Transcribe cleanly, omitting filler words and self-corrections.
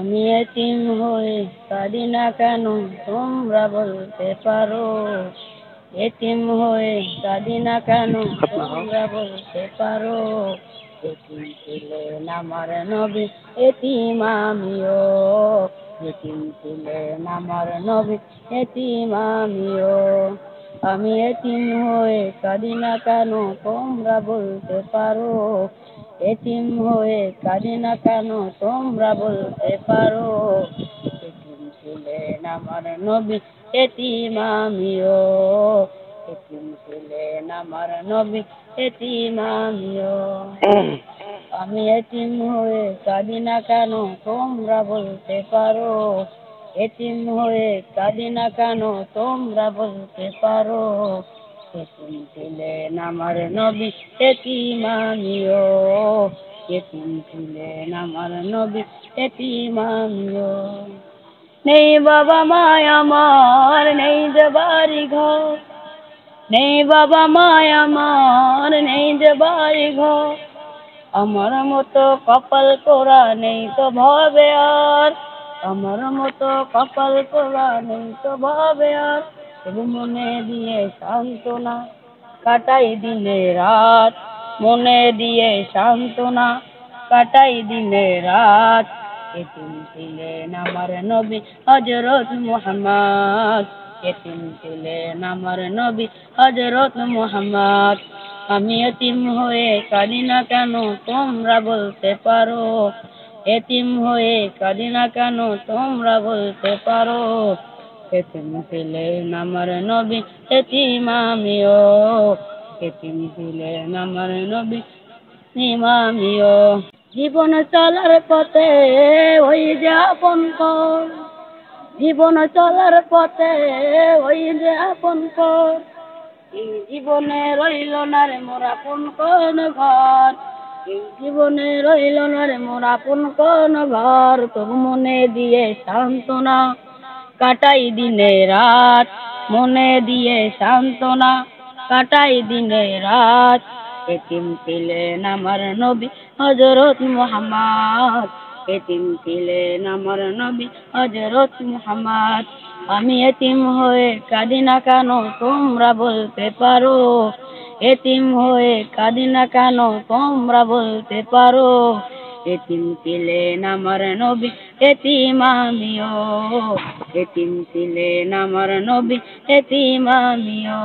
আমি এতিম হয়ে কাঁদি না কেন তোমরা বলতে পারো। এতিম হয়ে কাঁদি না কেন তোমরা বলতে পারো। এতিম ছিলেন আমার নবী, এতিম আমিও। এতিম ছিলেন আমার নবী, এতিম আমিও। আমি এতিম হয়ে কাঁদি না কেন তোমরা বলতে পারো। এতিম হয়ে কাঁদি না কেন তোমরা বলতে পারো। এতিম ছিলেন আমার নবী, এতিম আমিও। এতিম ছিলেন আমার নবী, এতিম আমিও। আমি এতিম হয়ে কাঁদি না কেন তোমরা বলতে পারো। এতিম হয়ে কাঁদি না কেন তোমরা বলতে পারো। এতিম ছিলেন আমার নবী, এতিম আমিও। এতিম ছিলেন আমার নবী, এতিম আমিও। নেই বাবা মায় আমার, নেই যে বাড়ি ঘর। নেই বাবা মায় আমার, নেই যে বাড়ি ঘর। আমার মতো কপাল পোড়া নেই তো ভবে আর। আমার মতো কপাল পোড়া নেই তো ভবে আর। তবু মনে দিয়ে সান্ত্বনা কাটাই দিনে রাত। মনে দিয়ে সান্ত্বনা কাটাই দিনে রাত। এতিম ছিলেন আমার নবী হযরত মুহাম্মদ। এতিম ছিলেন আমার নবী হযরত মুহাম্মদ। আমি এতিম হয়ে কাঁদি না কেন তোমরা বলতে পারো। এতিম হয়ে কাঁদি না কেন তোমরা বলতে পারো। এতিম ছিলেন আমার নবী, এতিম আমিও। এতিম ছিলেন আমার নবী, এতিম আমিও। জীবন চলার পথে ওই যে আপন পর। জীবন চলার পথে ওই যে আপন পর। এই জীবনে রইল না রে মোর আপন কোন ঘর। এই জীবনে রইল না রে মোর আপন কোন ঘর। তোর মনে দিয়ে সান্ত্বনা কাটাই দিনে রাত। মনে দিয়ে সান্ত্বনা কাটাই দিনে রাত। এতিম ছিলেন আমার নবী হযরত মুহাম্মদ। এতিম ছিলেন আমার নবী হযরত মুহাম্মদ। আমি এতিম হয়ে কাঁদি না কেন তোমরা বলতে পারো। এতিম হয়ে কাঁদি না কেন তোমরা বলতে পারো। এতিম ছিলেন আমার নবী, এতিম আমিও। এতিম ছিলেন আমার নবী, এতিম আমিও।